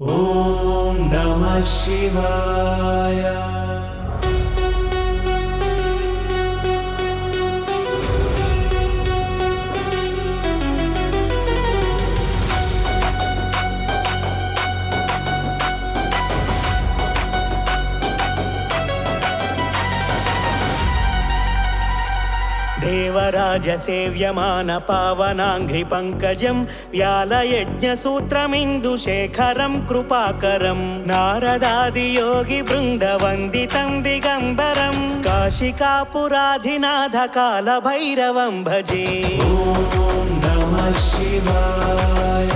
ఓం నమః శివాయ. దేవరాజ సేవ్యమాన పావనాంఘ్రి పంకజం వ్యాలయజ్ఞసూత్రమిందుశేఖరం కృపాకరం నారదాది యోగి బృంద వందితం దిగంబరం కాశికాపురాధినాథ కాల భైరవం భజే. ఓం నమః శివాయ.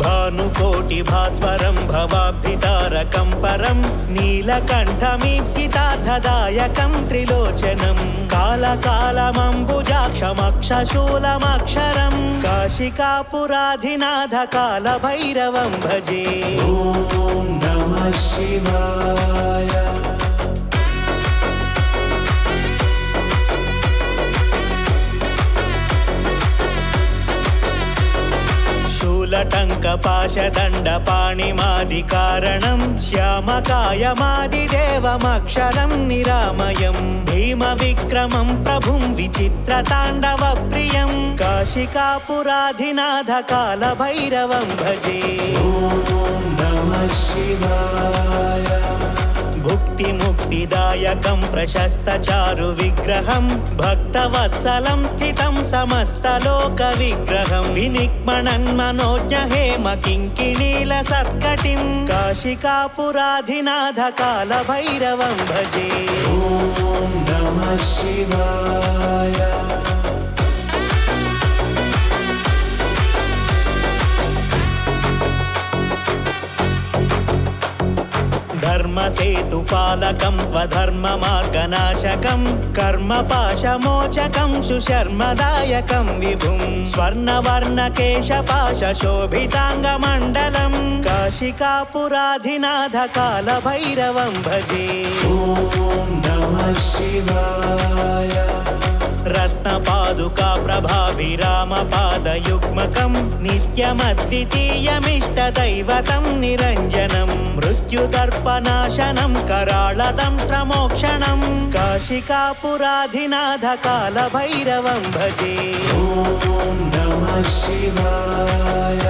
భానుకోటి భాస్వరం భవాబ్ధితారకం పరం నీలకంఠమీప్సితార్థదాయకం త్రిలోచనం కాలకాలమంబుజాక్షమక్షశూలమక్షరం కాశికాపురాధినాథ కాల భైరవం భజే. ఓం నమః శివాయ. శూలటంకపాశదండపాణిమాదికారణం శ్యామకాయమాదిదేవమక్షరం నిరామయం భీమవిక్రమం ప్రభుం విచిత్రతాండవ ప్రియం కాశికాపురాధినాథ కాల భైరవం భజే. ఓం నమః శివాయ. భుక్తి ముక్తిదాయకం ప్రశస్త చారు విగ్రహం భక్తవత్సలం స్థితం సమస్తలోక విగ్రహం వినిక్మణన్ మనోజ్ఞ హేమ కింకిణీల సత్కటిం కాశికాపురాధినాథ కాల భైరవం భజే. ఓం నమః శివాయ. ధర్మసేతుపాలకం త్వధర్మమార్గనాశకం కర్మపాశమోచకం సుశర్మదాయకం విభుం స్వర్ణవర్ణకేశపాశోభితాంగమండలం కాశికాపురాధినాథ కాల భైరవం భజే. ఓం నమః శివాయ. రత్నపాదుకా ప్రభాభిరామపాదయుగ్మకం నిత్యమద్వితీయమిష్టదైవతం నిరంజనం మృత్యుదర్పనాశనం कराळदंष्ट्रमोक्षणं काशिकापुराधिनाथ कालभैरवं भजे. ओम नमः शिवाय.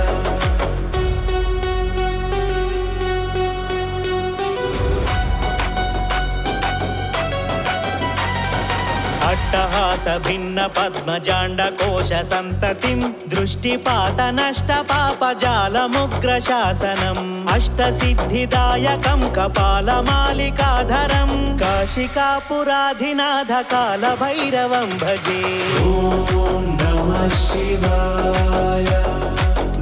अट्टहास भिन्न पद्मजांड कोश संततिं दृष्टिपात नष्ट पापजालमुग्र शासनम् अष्टसिद्धिदायकं कपालमालिकाधरं काशिकापुराधिनाथ कालभैरवं भजे. ओम नमः शिवाय.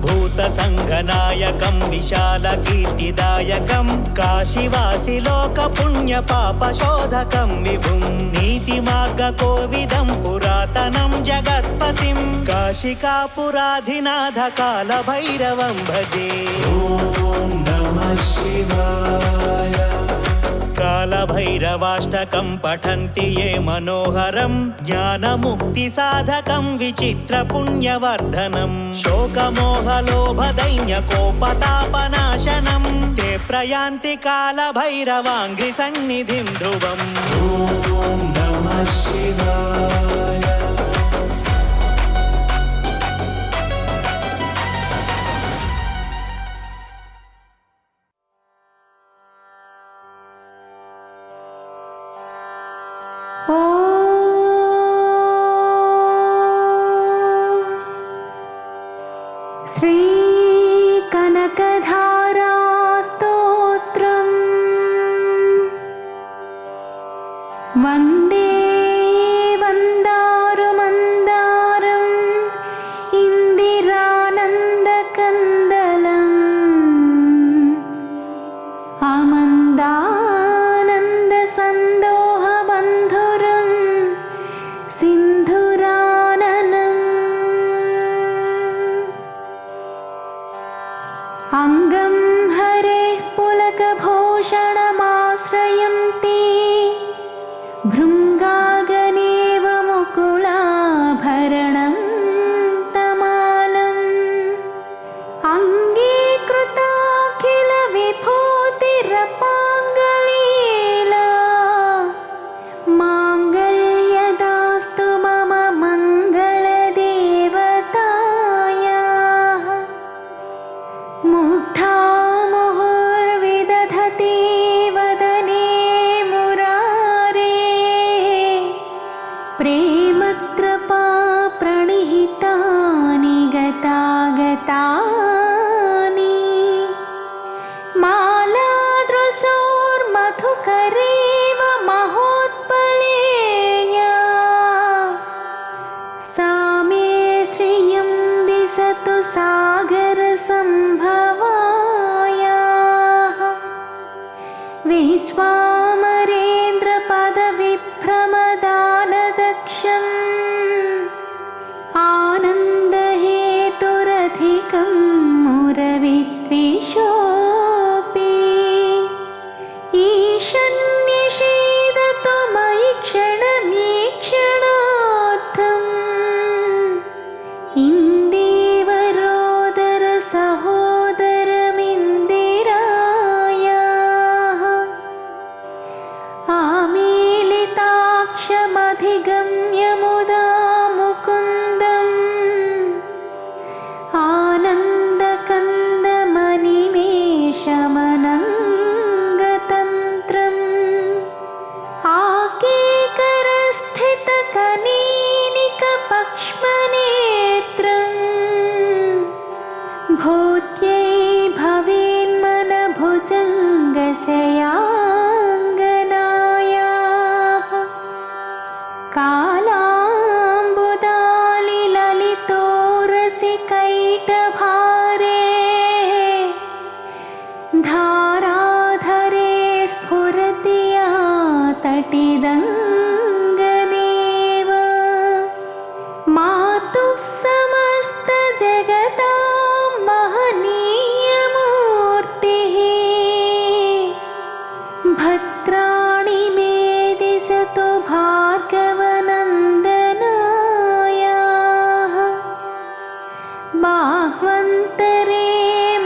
भूतसंघनायकं विशालकीर्तिदायकं काशीवासि लोकपुण्यपापशोधकं विभुं नीतिमार्गकोविदं पुरातनं जगत्पतिं काशिकापुराधिनाथ कालभैरवं भजे. ओम नमः शिवाय. कालभैरवाष्टकं पठन्ति ये मनोहरं ज्ञानमुक्तिसाधकं विचित्रपुण्यवर्धनं शोकमोहलोभदैन्यकोपतापनाशनं ते प्रयान्ति कालभैरवाङ्घ्रिसन्निधिं ध्रुवम्. ओम नमः शिवाय. श्री कनकधारा स्तोत्रम् वन्दे वन्दा विश्वामरेन्द्रपदविभ्रमदानदक्षम् आनन्दहेतुरधिकं मुरविद्विषोऽपि ईशन्निषेदतु मयि क्षणमीक्षणार्थम् इन्दीवरोदर सहोदरमिन्दिरायाः आमीलिताक्षमधिगम्य मुदा मुकुन्दम् आनन्दकन्दमनिमेषमनङ्गतन्त्रम् आकेकरस्थितकनीनिकपक्ष्मनेत्रम् भूत्यै भवेन्मनभुजङ्गशयाङ्गनायाः कालाम्बुदालिललितोरसिकैटभारे धाराधरे स्फुरति या तटिदङ्गनेव मातुः समस्तजगतां महनीयमूर्तिः भद्राणि मे दिशतु भार्गवनन्दनायाः बाह्वन्तरे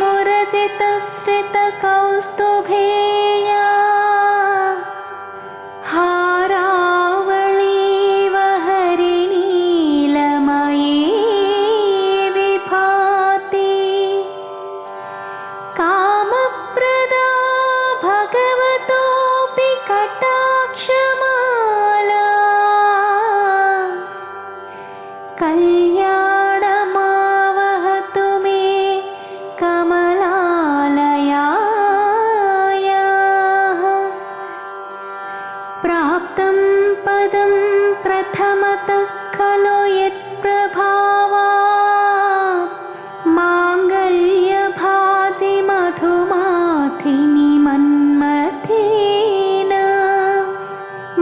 मुरजितश्रितकौस्तुभेया हारावळीवहरिणीलमयी विभाति कामप्रदा भगवतोऽपि कटाक्षमाला कल्याणमावहतु मे कमलालयायाः प्राप्तं पदं प्रथमतः खलु यत्प्रभावात् माङ्गल्यभाजि मधुमाथिनि मन्मथेन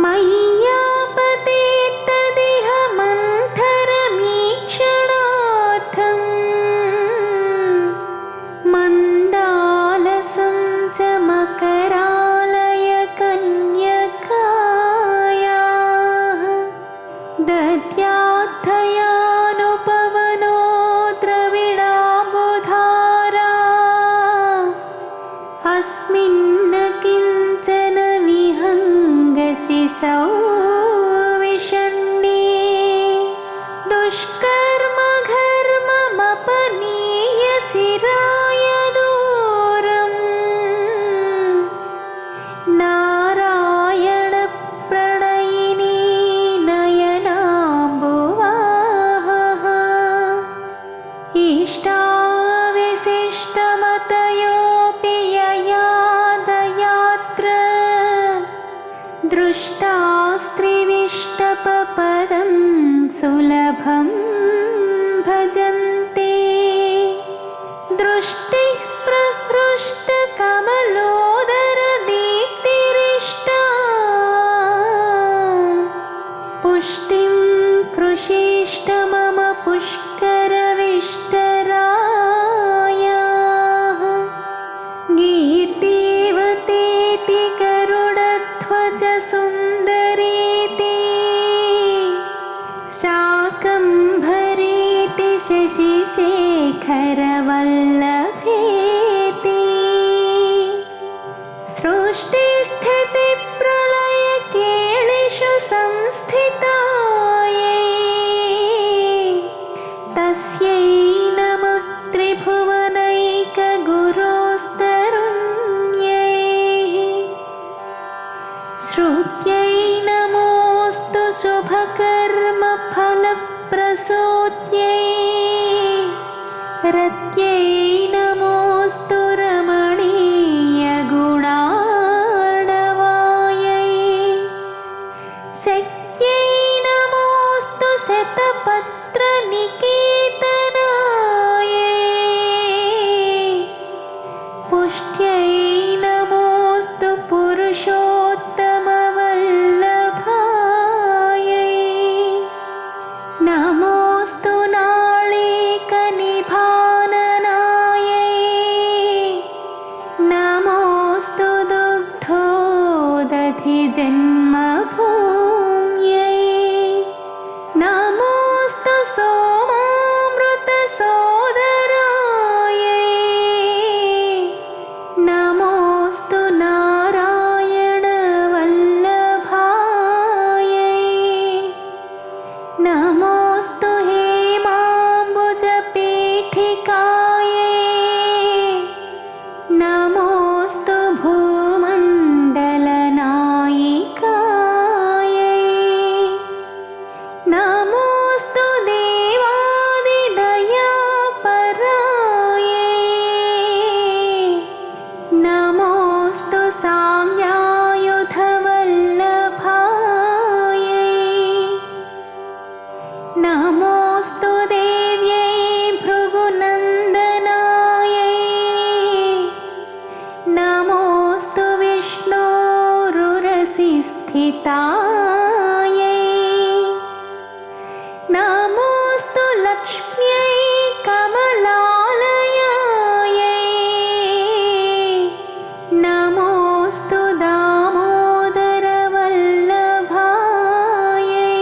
मय्यापते तदिह मन्थरमीक्षणार्थम् मन्दालसं च मकरालयकन्यकायाः दद्याद्धयानुपवनो द्रविडाम्बुधारा अस्मिन्न किञ्चन विहङ्गशिशौ विषण्णे दुष्कर्मघर्ममपनीय चिराय दूरम् नारायणप्रणयिनी नयनाम्बुवाहः इष्टाविशिष्टमतयोऽपि ययादयात्र दृष्टास्त्रिविष्टपपदं सुलभं भजन्ते दृष्टिः प्रहृष्टकमलोदरदीप्तिरिष्टा पुष्टिं कृषीष्ट मम पुष्करविष्टरायाः गीर्देवतेति गरुडध्वज सुन्दरीति शाकम्भरीति शशिशेखरवल्लभेति सृष्टिस्थितिप्रलयकेलिषु संस्थितायै तस्यै नमः त्रिभुवनैकगुरोस्तरुण्यै श्रुत्यै नमोऽस्तु शुभकर्मफलप्रसूत्यै रत्यै नमोऽस्तु रमणीयगुणार्णवायै शक्यै नमोऽस्तु शतपत्रनिकेतनायै पुष्ट्यै नमोऽस्तु पुरुष पुरुषोत्तमवल्लभायै नमोऽस्तु नाळीकनिभाननायै नमोऽस्तु दुग्धोदधिजन्मभूम्यै नमोऽस्तु सोमामृतसोदरायै नमोऽस्तु नारायणवल्लभायै नमोऽस्तु हेमाम्बुजपीठिकायै नमोऽस्तु भूमण्डलनायिकायै नमोऽस्तु देवादिदयापरायै नमोऽस्तु साङ्गायुधवल्लभायै नमोऽस्तु देव्यै भृगुनन्दनायै नमोऽस्तु विष्णोरुरसिस्थितायै नमोऽस्तु लक्ष्म्यै कमलालयायै नमोऽस्तु दामोदरवल्लभायै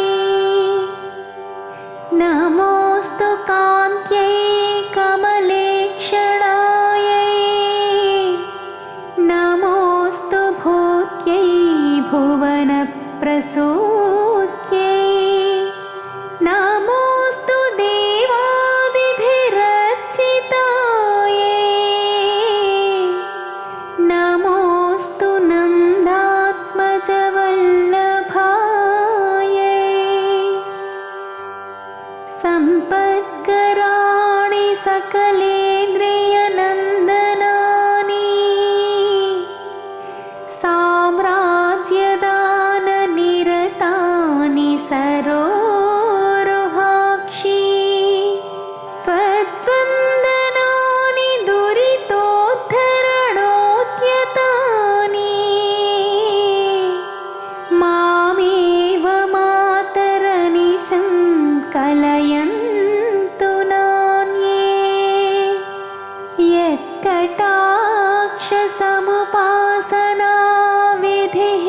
नमोऽस्तु कान्त्यै कमलेक्षणायै नमोऽस्तु भूत्यै भुवनप्रसूत्यै नमोऽस्तु देवादिभिरर्चितायै नमोऽस्तु नन्दात्मजवल्लभायै सम्पत्कराणि सकलेन्द्रियनन्दनानि साम्राज्यदाननिरतानि सरोरुहाक्षी त्वद्वन्दनानि दुरितोद्धरणोद्यतानि मामेव मातरनिशं कलयन्तु नान्ये यत्कटाक्षसमुपासनाविधिः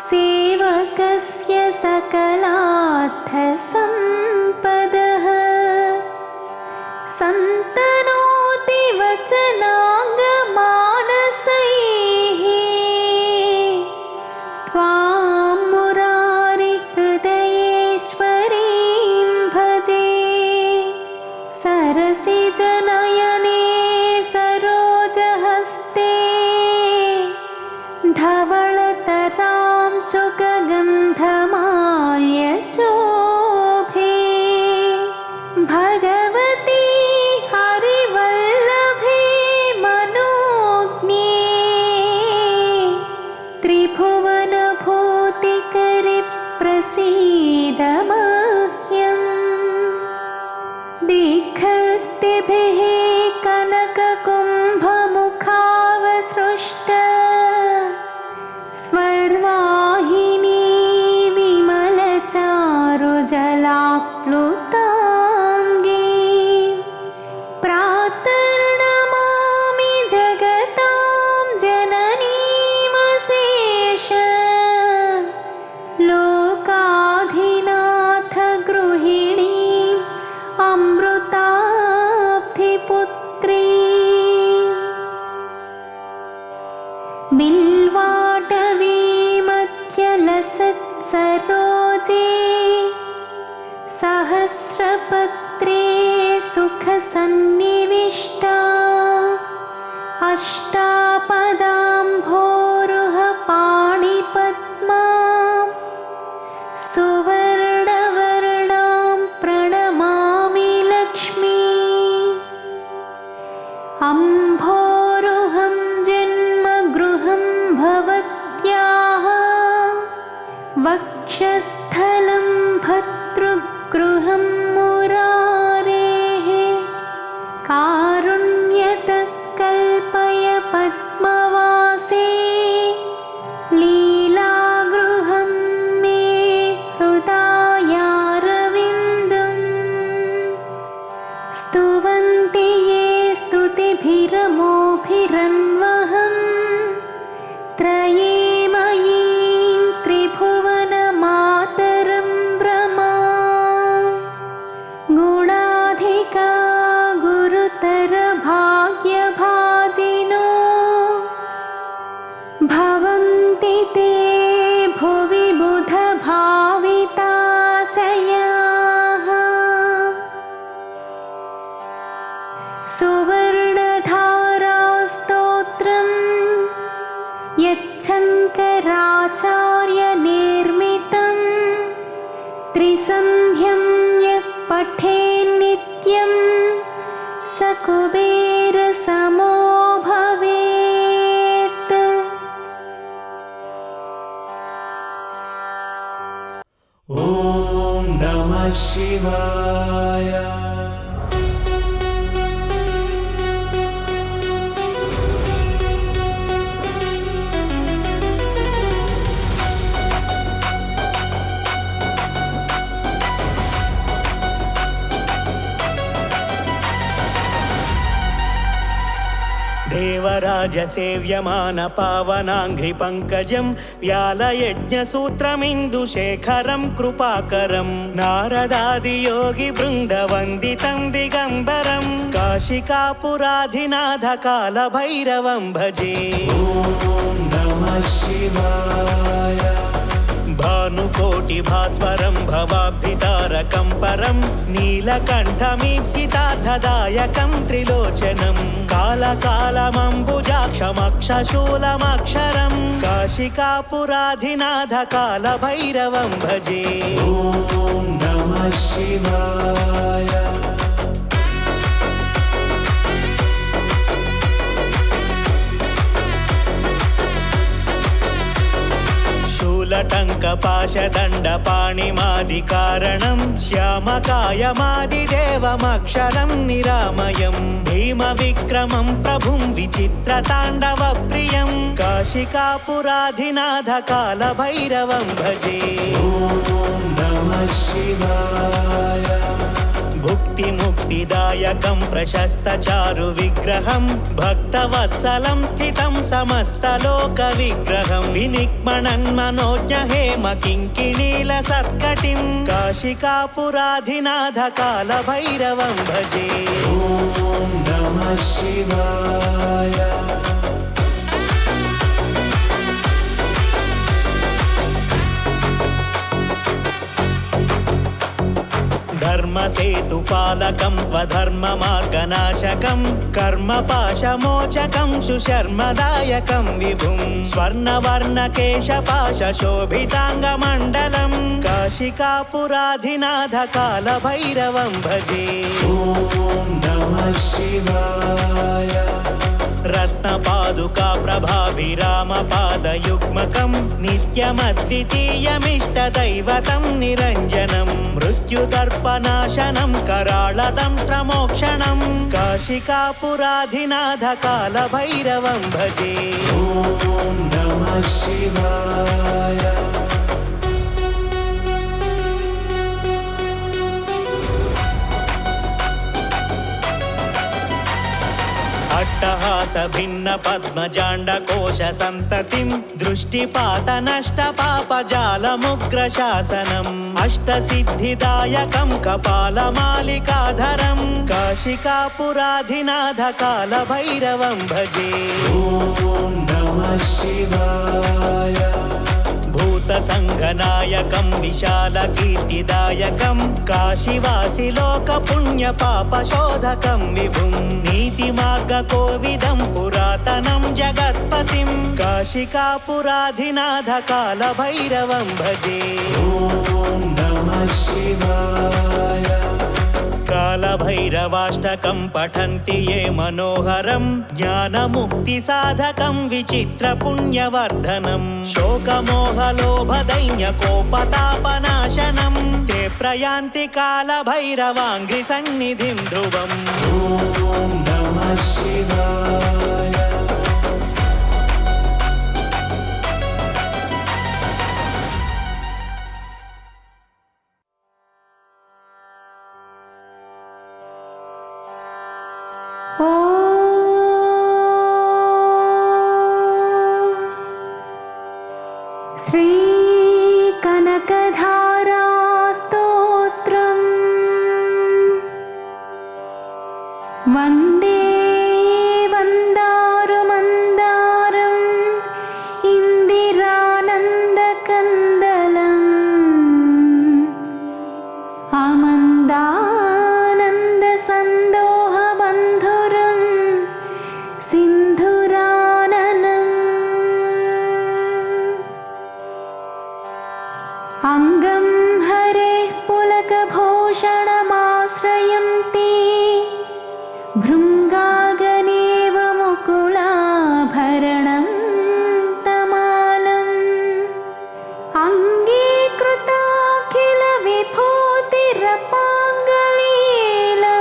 सेवकस्य सकलार्थसम्पदः सन्तनोति वचनाङ्गमानसैः त्वां मुरारिहृदयेश्वरीं भजे सरसिजनयने सरोजहस्ते धवलतरां सुगन्धमाल्यशोभे भगवती हरिवल्लभे मनोज्ञे त्रिभुवनभूतिकरि प्रसीद मह्यम् दीर्घस्तिभिः कनककुम्भमुखावसृष्ट स्वर्वाहिनी विमलचारुजलाप्लुताङ्गी प्रातर्नमामि जगतां जननीमशेष लोकाधिनाथ गृहिणीम् अमृताब्धिपुत्री बिल्वाटवीमध्यलसत्सरोजे सहस्रपत्रे सुखसन्निविष्टा अष्टापदाम्भोरुहपाणिपद्मा सुवर्णवर्णां प्रणमामि लक्ष्मी अम्भोरुहं जन्मगृहं भवत्याः वक्षस्थलं भर्तृगृहं मुरारेः कारुण्यतः कल्पय पद्मवासे त्रयीमयीं त्रिभुवनमातरं ब्रमा गुणाधिका गुरुतरभाग्यभाजिनो भवन्ति ते भुवि बुधभाविताशयाः सुवर्णधारास्तोत्रम् यच्छङ्कराचार्यनिर्मितं त्रिसन्ध्यं यः पठेन्नित्यं स कुबेरसमो भवेत्। ॐ नमः शिवाय। देवराजसेव्यमान पावनाङ्घ्रिपङ्कजं व्यालयज्ञसूत्रमिन्दुशेखरं कृपाकरं नारदादियोगिवृन्दवन्दितं दिगम्बरं काशिकापुराधिनाथकालभैरवं भजे। ॐ नमः शिवाय। भानुकोटिभास्वरं भवाब्धितारकं परं नीलकण्ठमीप्सितार्थदायकं त्रिलोचनं कालकालमम्बुजाक्षमक्षशूलमक्षरं काशिकापुराधिनाथकालभैरवं भजे। ॐ नमः शिवाय। शूलटङ्कपाशदण्डपाणिमादिकारणं श्यामकायमादिदेवमक्षरं निरामयं भीमविक्रमं प्रभुं विचित्रताण्डवप्रियं काशिकापुराधिनाथकालभैरवं भजे। ॐ नमः शिवाय। भुक्तिमुक्तिदायकं प्रशस्तचारुविग्रहं भक्तवत्सलं स्थितं समस्तलोकविग्रहं विनिक्मणन्मनोज्ञहेमकिङ्किणीलसत्कटिं काशिकापुराधिनाथकालभैरवं भजे। ॐ नमः शिवाय। धर्मसेतुपालकं त्वधर्ममार्गनाशकं कर्मपाशमोचकं सुशर्मदायकं विभुं स्वर्णवर्णकेशपाशशोभिताङ्गमण्डलं काशिकापुराधिनाथकालभैरवं भजे। ॐ नमः शिवाय। रत्नपादुका प्रभाभिरामपादयुग्मकं नित्यमद्वितीयमिष्टदैवतं निरञ्जनं मृत्युदर्पनाशनं कराळदंष्ट्रमोक्षणं काशिकापुराधिनाथकालभैरवं भजे। ॐ नमः शिवाय। अट्टहास भिन्न पद्मजाण्डकोश सन्ततिं दृष्टिपातनष्टपापजालमुग्रशासनम् अष्टसिद्धिदायकं कपालमालिकाधरं काशिकापुराधिनाथकालभैरवं भजे। ॐ नमः शिवाय। भूतसङ्घनायकं विशालकीर्तिदायकं काशीवासिलोकपुण्यपापशोधकं विभुं नीतिमार्गकोविदं पुरातनं जगत्पतिं काशिकापुराधिनाथकालभैरवं भजे। ॐ नमः शिवाय। कालभैरवाष्टकं पठन्ति ये मनोहरं ज्ञानमुक्तिसाधकं विचित्रपुण्यवर्धनं शोकमोहलोभदैन्यकोपतापनाशनं ते प्रयान्ति कालभैरवाङ्घ्रिसन्निधिं ध्रुवम्। ॐ नमः शिवाय। ॐ सिन्धुराननम् अङ्गं हरेः पुलकभूषणमाश्रयन्ति भृङ्गागनेव मुकुलाभरणं तमालम् अङ्गीकृताखिलविभूतिरपाङ्गलीला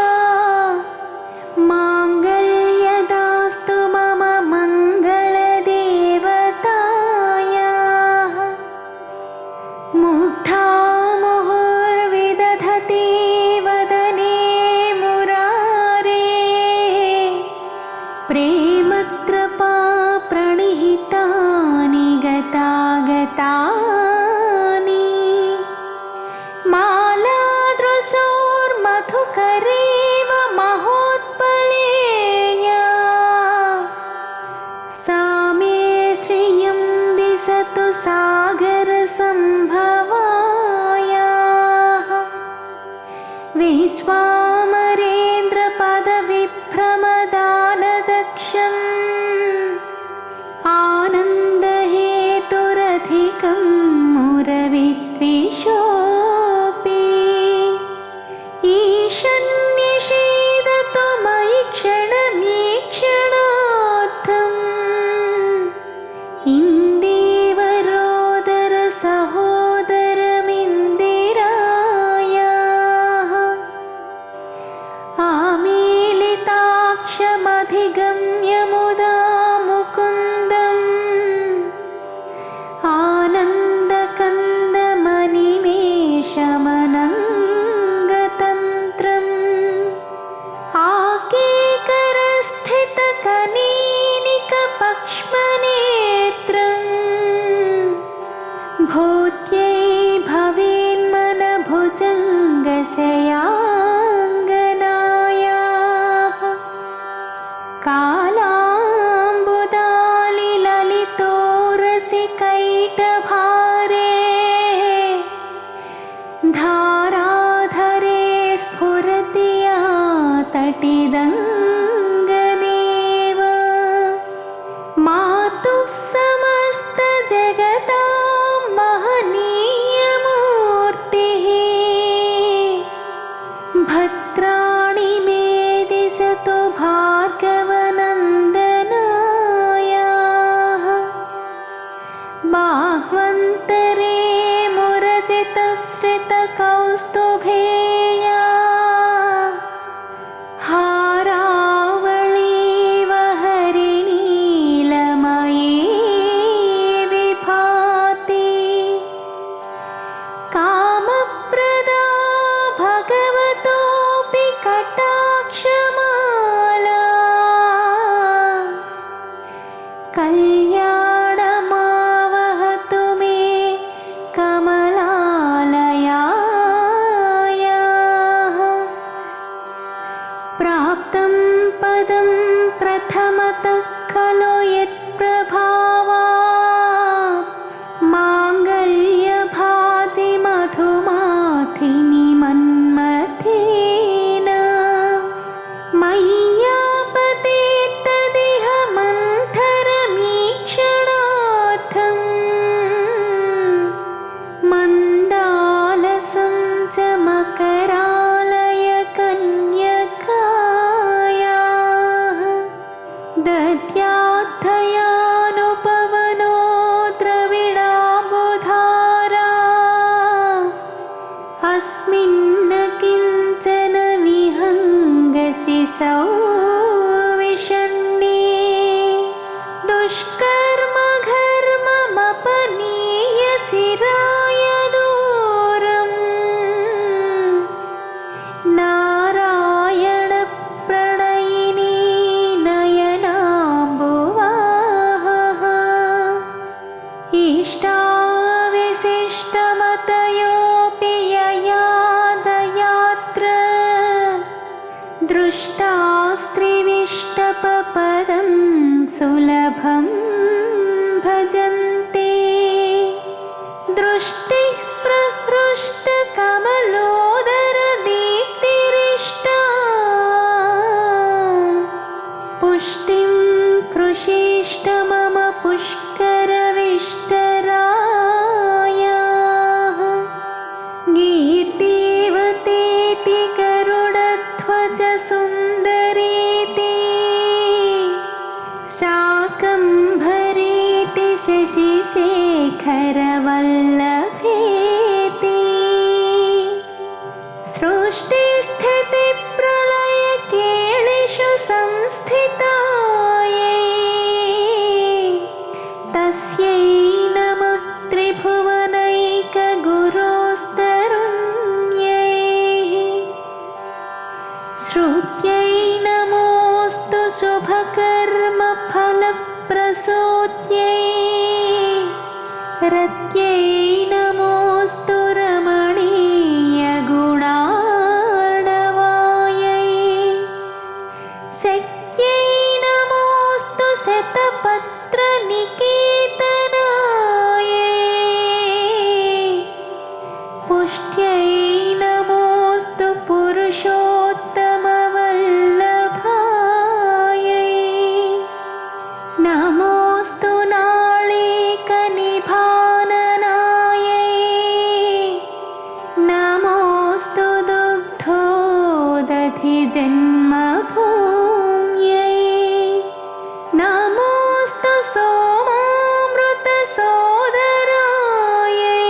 माङ्गल्यदास्तु मम मङ्गलदेवतायाः मुग्धा मुहुर्विदधति वदने मुरारेः प्रेमत्रपा प्रणिहितानि गतागतानि मालादृशोर्मधुकरेव महोत्पलेया सा मे श्रियं दिशतु सागरसम्भवायाः विश्वामरेन्द्रपदविभ्रमदानदक्षम् आनन्दहेतुरधिकं मुरविद्विषोऽपि ईशन्निषेदतु मयि क्षणमीक्षणार्थम् इन्दीवरोदरसहोदरमिन्दिरायाः आमीलिताक्षमधिगम्य मुदा मुकुन्दम् आनन्दकन्दमनिमेषमनङ्गतन्त्रम् आकेकरस्थितकनीनिकपक्ष्मनेत्रम् भूत्यै भवेन्मनभुजङ्गशयाङ्गनायाः कालाम्बुदालिललितोरसिकैटभारे धाराधरे स्फुरति या तटिदङ्गनेव मातुः समस्तजगतां महनीयमूर्तिः भद्राणि मे दिशतु भार्गवनन्दनायाः बाह्वन्तरे मुरजितश्रितकौस्तुभेया हारावळीवहरिणीलमये विभाति कामप्रदा भगवतोऽपि कटाक्षमाला कल्याणमावहतु मे कमलालयायाः प्राप्तं पदं प्रथमतः खलु यत्प्रभावात् माङ्गल्यभाजि मधुमाथिनि मन्मथेन मय्यापते तदिह मन्थरमीक्षणार्थम् मन्दालसं च मकरालयकन्यकायाः दद्याद्धयानुपवनो द्रविडाम्बुधारा अस्मिन्न किञ्चन विहङ्गशिशौ विषण्णे दुष्कर्मघर्ममपनीय चिराय दूरम् नारायणप्रणयिनी नयनाम्बुवाहः इष्टाविशिष्टमतयोऽपि ययादयात्र दृष्टास्त्रिविष्टपपदं सुलभं भजन्ते दृष्टिः प्रहृष्टकमलोदरदीप्तिरिष्टा पुष्टिं शाकम्भरीति शशिशेखरवल्लभेति सृष्टिस्थितिप्रलयकेलिषु संस्थितायै तस्यै नमः त्रिभुवनैकगुरोस्तरुण्यै श्रुत्यै नमोऽस्तु शुभकर्मफलप्रसूत्यै रत्यै नमोऽस्तु रमणीयगुणार्णवायै शक्यै नमोऽस्तु शतपत्रनिकेतनायै पुष्ट्यै नमोऽस्तु पुरुषोत्तमवल्लभायै नमोऽस्तु नाळीकनिभाननायै नमोऽस्तु दुग्धोदधिजन्मभूम्यै नमोऽस्तु सोमामृतसोदरायै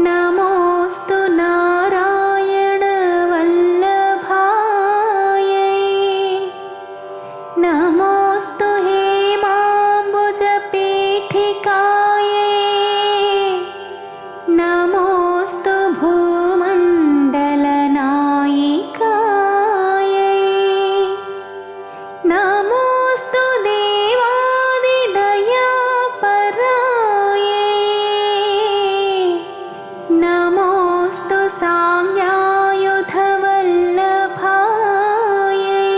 नमोऽस्तु नारायणवल्लभायै नमोऽस्तु हेमाम्बुजपीठिकायै नमोऽस्तु भूमण्डलनायिकायै नमोऽस्तु देवादिदयापरायै नमोऽस्तु साङ्गायुधवल्लभायै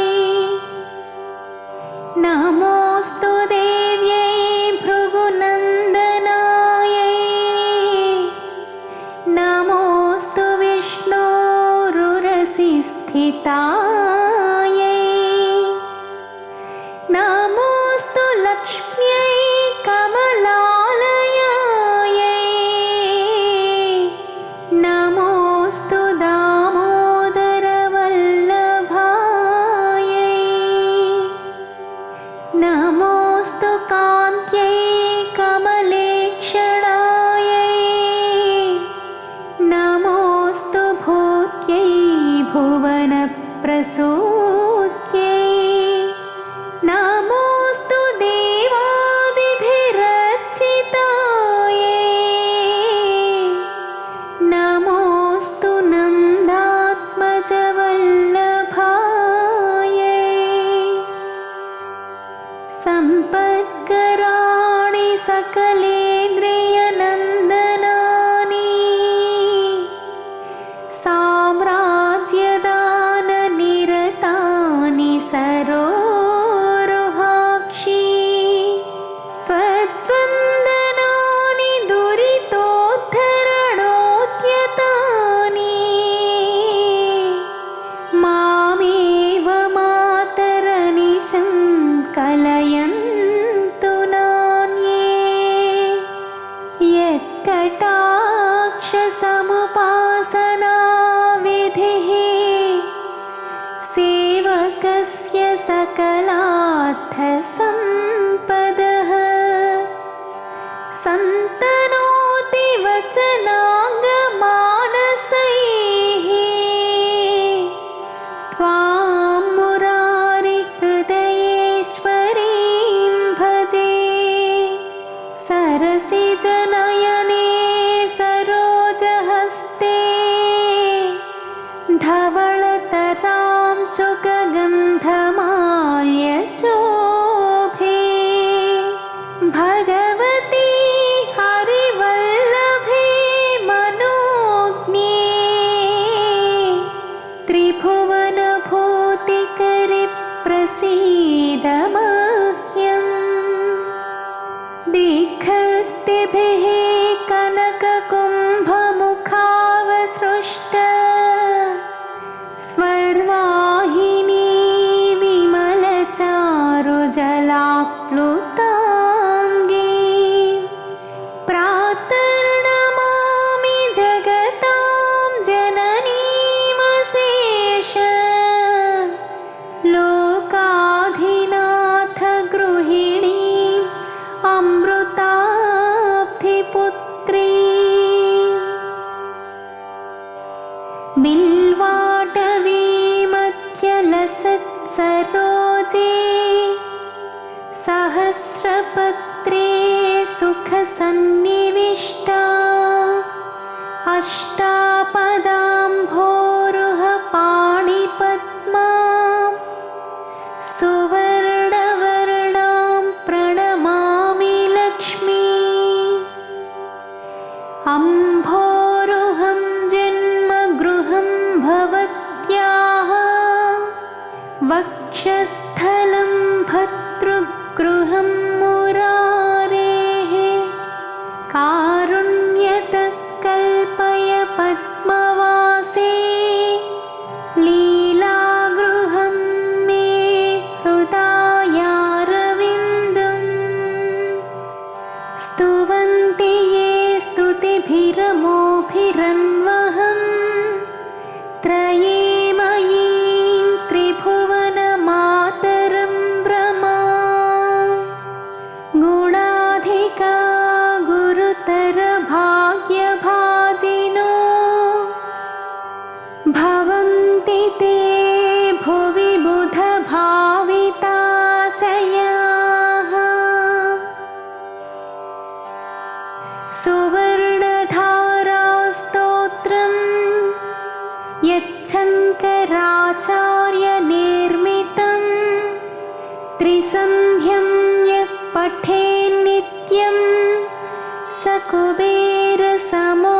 नमोऽस्तु देव्यै भृगुनन्दनायै नमोऽस्तु विष्णोरुरसिस्थितायै नमोऽस्तु लक्ष्म्यै कमलालयायै नमोऽस्तु दामोदरवल्लभायै नमोऽस्तु कान्त्यै कमलेक्षणायै नमोऽस्तु भूत्यै भुवनप्रसूत्यै नमोऽस्तु देवादिभिरर्चितायै नमोऽस्तु नन्दात्मजवल्लभायै सम्पत्कराणि सकलेन्द्रियनन्दनानि साम्राज्यदाननिरतानि सरोरुहाक्षी त्वद्वन्दनानि दुरितोद्धरणोद्यतानि मामेव मातरनिशं कलयन्तु नान्ये यत्कटाक्षसमुपासनाविधिः सेवकस्य सकलार्थसम्पदः सन्तनोति वचनाङ्गमानसैः त्वां मुरारिहृदयेश्वरीं भजे सरसिजनयने सरोजहस्ते धवलतरां शुकगन्धमाल्यशोभे भगवती हरिवल्लभे मनोज्ञे त्रिभुवनभूतिकरि प्रसीद मह्यम् दिग्हस्तिभिः कनककुम्भमुखावसृष्ट स्वर्वाहिनी विमलचारुजलाप्लुताङ्गी प्रातर्नमामि जगतां जननीमशेष लोकाधिनाथाय सहस्रपत्रे सुखसन्निविष्टा अष्टापदाम्भोरुह पाणिपद्मा सुवर्णवर्णां प्रणमामि लक्ष्मी अम्भोरुहं जन्मगृहं भवत्याः वक्षस्थलं भर्तृगृहं मुरारेः कारुण्यतः कल्पय पद्मवासे लीलागृहं मे हृदयारविन्दम् स्तुवन्ति ये स्तुतिभिरमोभिरन्वहम् त्रयीमयीं त्रिभुवनमातरं ब्रमा गुणाधिका गुरुतरभाग्यभाजिनो भवन्ति ते भुवि बुधभाविताशयाः सुवर्णधारास्तोत्रं यच्छङ्कराचार्यनिर्मितं त्रिसन्ध्यं यः पठेन्नित्यं स कुबेरसमो